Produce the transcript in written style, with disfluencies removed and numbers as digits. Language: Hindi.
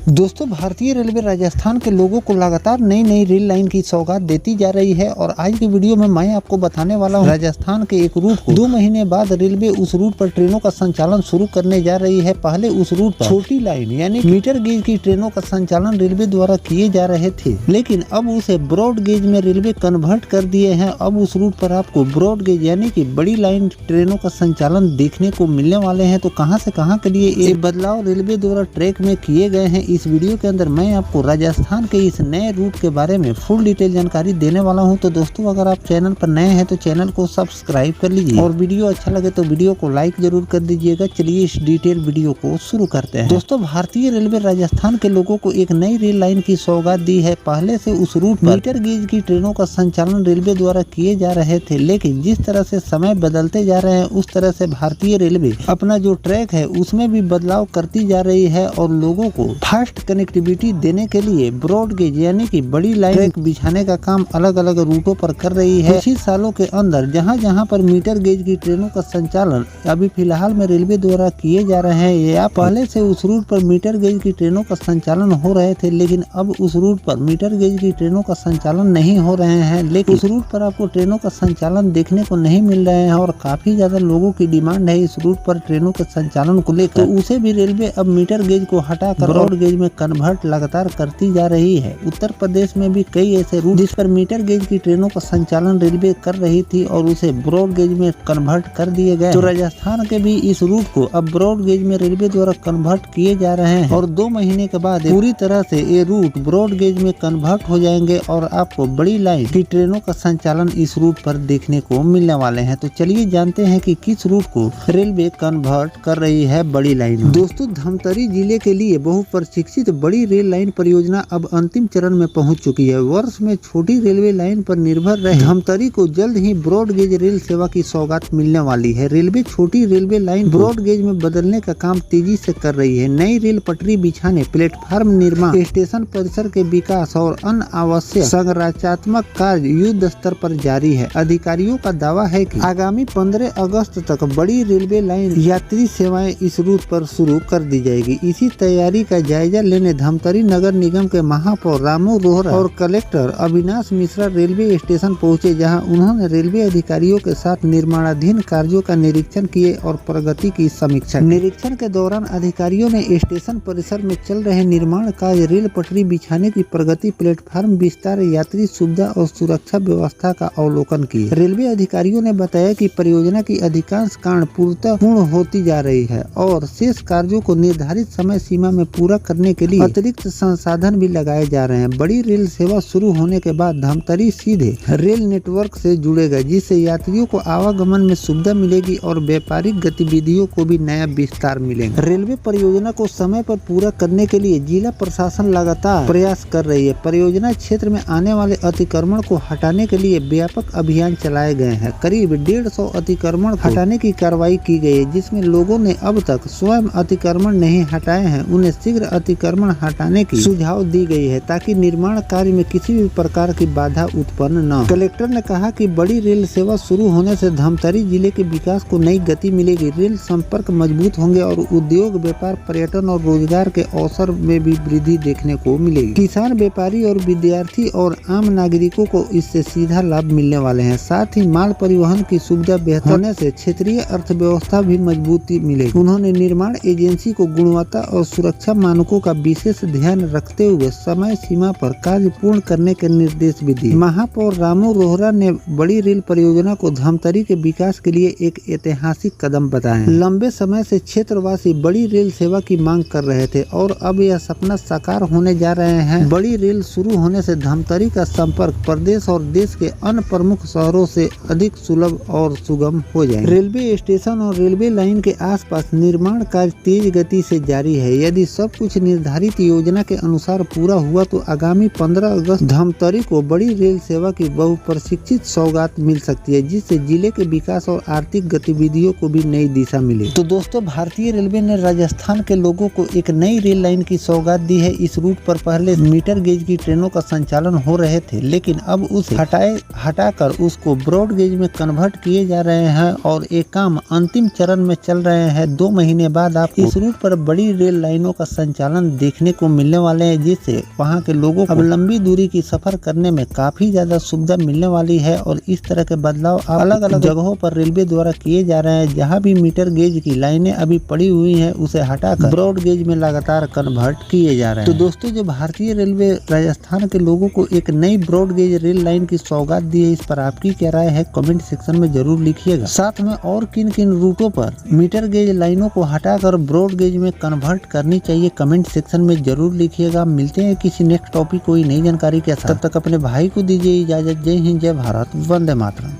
दोस्तों, भारतीय रेलवे राजस्थान के लोगों को लगातार नई नई रेल लाइन की सौगात देती जा रही है और आज की वीडियो में मैं आपको बताने वाला हूं राजस्थान के एक रूट को 2 महीने बाद रेलवे उस रूट पर ट्रेनों का संचालन शुरू करने जा रही है। पहले उस रूट पर छोटी लाइन यानी मीटर गेज की ट्रेनों का संचालन रेलवे द्वारा किए जा रहे थे, लेकिन अब उसे ब्रॉड गेज में रेलवे कन्वर्ट कर दिए हैं। अब उस रूट पर आपको ब्रॉड गेज यानी कि बड़ी लाइन ट्रेनों का संचालन देखने को मिलने वाले हैं। तो कहां से कहां के लिए ये बदलाव रेलवे द्वारा ट्रैक में किए गए हैं, इस वीडियो के अंदर मैं आपको राजस्थान के इस नए रूट के बारे में फुल डिटेल जानकारी देने वाला हूं। तो दोस्तों, अगर आप चैनल पर नए हैं तो चैनल को सब्सक्राइब कर लीजिए और वीडियो अच्छा लगे तो वीडियो को लाइक जरूर कर दीजिएगा। चलिए इस डिटेल वीडियो को शुरू करते हैं। दोस्तों, भारतीय रेलवे राजस्थान के लोगों को एक नई रेल लाइन की सौगात दी है। पहले से उस रूट पर मीटर गेज की ट्रेनों का संचालन रेलवे द्वारा किए जा रहे थे, लेकिन जिस तरह से समय बदलते जा रहे हैं उस तरह से भारतीय रेलवे अपना जो ट्रैक है उसमें भी बदलाव करती जा रही है और लोगों को फास्ट कनेक्टिविटी देने के लिए ब्रॉड गेज यानी कि बड़ी लाइन ट्रैक बिछाने का काम अलग अलग रूटों पर कर रही है। कुछ ही सालों के अंदर जहां जहां पर मीटर गेज की ट्रेनों का संचालन अभी फिलहाल में रेलवे द्वारा किए जा रहे हैं, या पहले से उस रूट पर मीटर गेज की ट्रेनों का संचालन हो रहे थे, लेकिन अब उस रूट पर मीटर गेज की ट्रेनों का संचालन नहीं हो रहे हैं। लेकिन उस रूट पर आपको ट्रेनों का संचालन देखने को नहीं मिल रहे हैं और काफी ज्यादा लोगों की डिमांड है इस रूट पर ट्रेनों के संचालन को लेकर। तो उसे भी रेलवे अब मीटर गेज को हटाकर ब्रॉड गेज में कन्वर्ट लगातार करती जा रही है। उत्तर प्रदेश में भी कई ऐसे रूट जिस पर मीटर गेज की ट्रेनों का संचालन रेलवे कर रही थी और उसे ब्रॉड गेज में कन्वर्ट कर दिए गए। तो राजस्थान के भी इस रूट को अब ब्रॉड गेज में रेलवे द्वारा कन्वर्ट किए जा रहे हैं और 2 महीने के बाद पूरी तरह से ये रूट ब्रॉड गेज में कन्वर्ट हो जाएंगे और आपको बड़ी लाइन की ट्रेनों का संचालन इस रूट पर देखने को मिलने वाले हैं। तो चलिए जानते हैं कि किस रूट को रेलवे कन्वर्ट कर रही है बड़ी लाइन। दोस्तों, धमतरी जिले के लिए बहुप्रतीक्षित बड़ी रेल लाइन परियोजना अब अंतिम चरण में पहुंच चुकी है। वर्ष में छोटी रेलवे लाइन पर निर्भर रहे धमतरी को जल्द ही ब्रॉड गेज रेल सेवा की सौगात मिलने वाली है। रेलवे छोटी रेलवे लाइन ब्रॉड गेज में बदलने का काम तेजी से कर रही है। नई रेल पटरी बिछाने, प्लेटफार्म निर्माण, स्टेशन परिसर के विकास और अन्य आवश्यक संरचनात्मक कार्य युद्ध स्तर पर जारी है। अधिकारियों का दावा है कि आगामी 15 अगस्त तक बड़ी रेलवे लाइन यात्री सेवाएं इस रूट पर शुरू कर दी जाएगी। इसी तैयारी का जायजा लेने धमतरी नगर निगम के महापौर रामू रोहरा और collector Avinash Mishra railway station पहुंचे, जहां उन्होंने रेलवे अधिकारियों के साथ निर्माणाधीन कार्यों का निरीक्षण किए और प्रगति की समीक्षा। निरीक्षण के दौरान अधिकारियों ने स्टेशन परिसर में चल रहे निर्माण कार्य, रेल पटरी बिछाने की प्रगति, प्लेटफार्म विस्तार, यात्री सुविधा और सुरक्षा व्यवस्था का अवलोकन किया। रेलवे अधिकारियों ने बताया कि परियोजना की अधिकांश कार्य पूर्ण होती जा रही है और शेष कार्यों को निर्धारित समय सीमा में पूरा करने के लिए अतिरिक्त संसाधन भी लगाए जा रहे हैं। बड़ी रेल सेवा शुरू होने के बाद धमतरी सीधे रेल नेटवर्क से जुड़ेगा, जिससे यात्रियों को आवागमन में सुविधा मिलेगी और व्यापारिक गतिविधियों को भी नया विस्तार मिलेगा। रेलवे परियोजना को समय पर पूरा करने के लिए जिला प्रशासन लगातार प्रयास कर रही है। परियोजना क्षेत्र में आने वाले अतिक्रमण को हटाने के लिए व्यापक अभियान चलाए गए हैं। करीब 150 अतिक्रमण हटाने की कार्रवाई की गई है, जिसमें लोगों ने अब तक स्वयं अतिक्रमण नहीं हटाए हैं उन्हें शीघ्र अतिक्रमण हटाने की सुझाव दी गई है, ताकि निर्माण कार्य में किसी भी प्रकार की बाधा उत्पन्न न हो। कलेक्टर ने कहा कि बड़ी रेल सेवा शुरू होने से धमतरी जिले के विकास को नई गति मिलेगी, रेल संपर्क मजबूत होंगे और उद्योग, व्यापार, पर्यटन और रोजगार के अवसर में भी वृद्धि देखने को मिलेगी। किसान, व्यापारी और विद्यार्थी और आम नागरिकों को इससे सीधा लाभ मिलने वाले हैं। साथ ही माल परिवहन की सुविधा बेहतर होने से क्षेत्रीय अर्थव्यवस्था भी मजबूती मिलेगी। उन्होंने निर्माण एजेंसी को गुणवत्ता और सुरक्षा मानकों का विशेष ध्यान रखते हुए समय सीमा पर कार्य पूर्ण करने के निर्देश भी दिए। महापौर रामू रोहरा ने बड़ी रेल परियोजना को धमतरी के विकास के लिए एक ऐतिहासिक कदम बताया। लंबे समय से क्षेत्रवासी बड़ी रेल सेवा की मांग कर रहे थे और अब यह सपना साकार होने जा रहे हैं। बड़ी रेल शुरू होने से धमतरी का संपर्क प्रदेश और देश के अन्य प्रमुख शहरों से अधिक सुलभ और सुगम हो जाए। रेलवे स्टेशन और रेलवे लाइन के आसपास निर्माण कार्य तेज गति से जारी है। यदि सब कुछ निर्धारित योजना के अनुसार पूरा हुआ तो आगामी 15 अगस्त धमतरी को बड़ी रेल सेवा की बहुप्रतीक्षित सौगात मिल सकती है, जिससे जिले के विकास और आर्थिक गतिविधियों को भी नई दिशा मिले। तो दोस्तों, भारतीय रेलवे ने राजस्थान के लोगों को एक नई रेल लाइन की सौगात दी है। इस रूट पर पहले मीटर गेज की ट्रेनों का संचालन हो रहे थे, लेकिन अब उसे हटाकर उसको ब्रॉड गेज में कन्वर्ट किए जा रहे हैं और एक काम अंतिम चरण में चल रहे हैं। 2 महीने बाद आप इस रूट पर बड़ी रेल लाइनों का संचालन उपकरण देखने को मिलने वाले हैं, जिससे वहां के लोगों को अब लंबी दूरी की सफर करने में काफी ज्यादा सुविधा मिलने वाली है। और इस तरह के बदलाव अलग अलग जगहों पर रेलवे द्वारा किए जा रहे हैं। जहाँ भी मीटर गेज की लाइनें अभी पड़ी हुई है उसे हटाकर ब्रॉड गेज में लगातार कन्वर्ट किए जा रहे हैं। तो दोस्तों, जो भारतीय रेलवे राजस्थान के लोगों को एक नई ब्रॉड गेज रेल लाइन की सौगात दी है, इस पर आपकी क्या राय है कमेंट सेक्शन में जरूर लिखिएगा। साथ में और किन किन रूटों पर मीटर गेज लाइनों को हटाकर ब्रॉड गेज में कन्वर्ट करनी चाहिए कमेंट सेक्शन में जरूर लिखिएगा। मिलते हैं किसी नेक्स्ट टॉपिक कोई नई जानकारी के साथ। तब तक अपने भाई को दीजिए इजाजत। जय हिंद, जय भारत, वंदे मातरम।